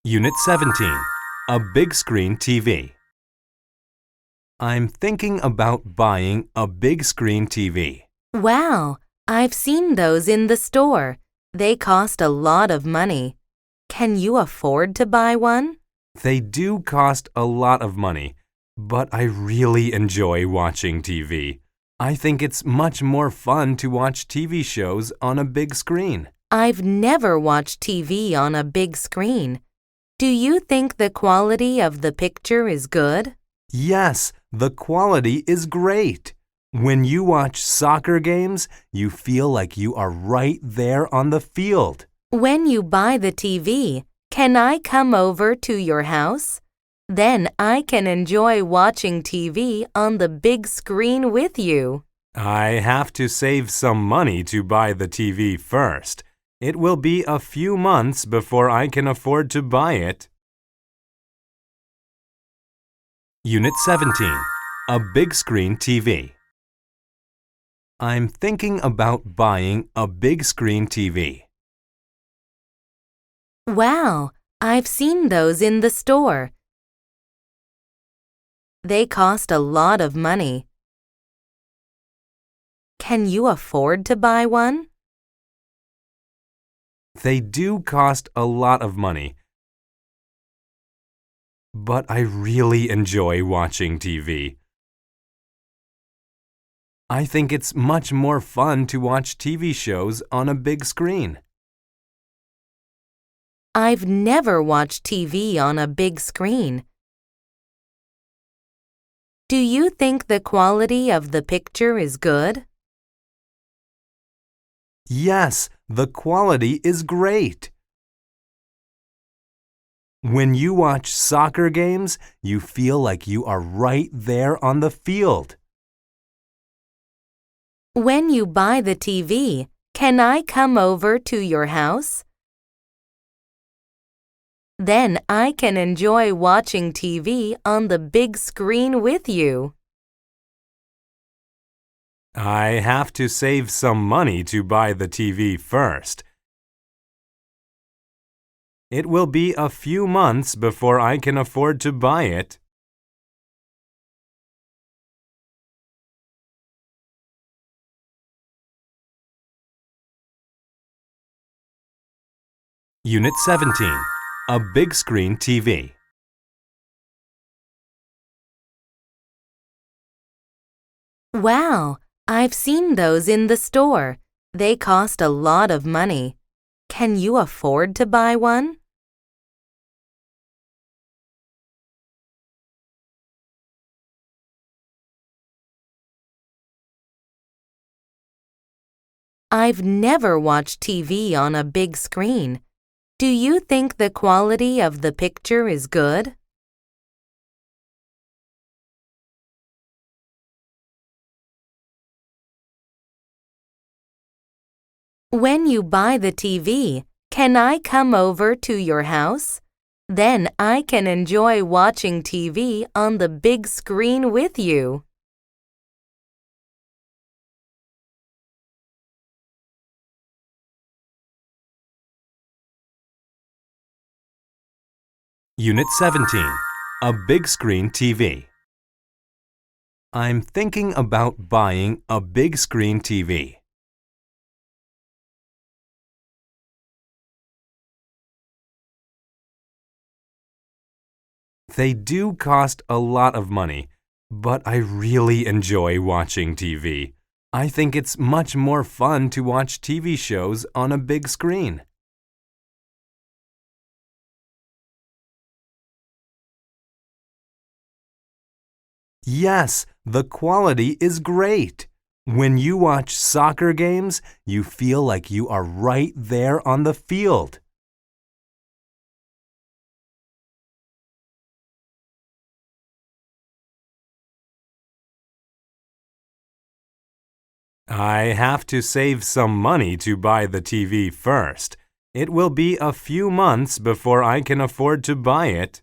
Unit 17. A big screen TV. I'm thinking about buying a big screen TV. Wow, I've seen those in the store. They cost a lot of money. Can you afford to buy one? They do cost a lot of money, but I really enjoy watching TV. I think it's much more fun to watch TV shows on a big screen. I've never watched TV on a big screen. Do you think the quality of the picture is good? Yes, the quality is great. When you watch soccer games, you feel like you are right there on the field. When you buy the TV, can I come over to your house? Then I can enjoy watching TV on the big screen with you. I have to save some money to buy the TV first. It will be a few months before I can afford to buy it. Unit 17. A big screen TV. I'm thinking about buying a big screen TV. Wow, I've seen those in the store. They cost a lot of money. Can you afford to buy one? They do cost a lot of money, but I really enjoy watching TV. I think it's much more fun to watch TV shows on a big screen. I've never watched TV on a big screen. Do you think the quality of the picture is good? Yes, the quality is great. When you watch soccer games, you feel like you are right there on the field. When you buy the TV, can I come over to your house? Then I can enjoy watching TV on the big screen with you. I have to save some money to buy the TV first. It will be a few months before I can afford to buy it. Unit 17. A big screen TV. Wow, I've seen those in the store. They cost a lot of money. Can you afford to buy one? I've never watched TV on a big screen. Do you think the quality of the picture is good? When you buy the TV, can I come over to your house? Then I can enjoy watching TV on the big screen with you. Unit 17. A big screen TV. I'm thinking about buying a big screen TV. They do cost a lot of money, but I really enjoy watching TV. I think it's much more fun to watch TV shows on a big screen. Yes, the quality is great. When you watch soccer games, you feel like you are right there on the field. I have to save some money to buy the TV first. It will be a few months before I can afford to buy it.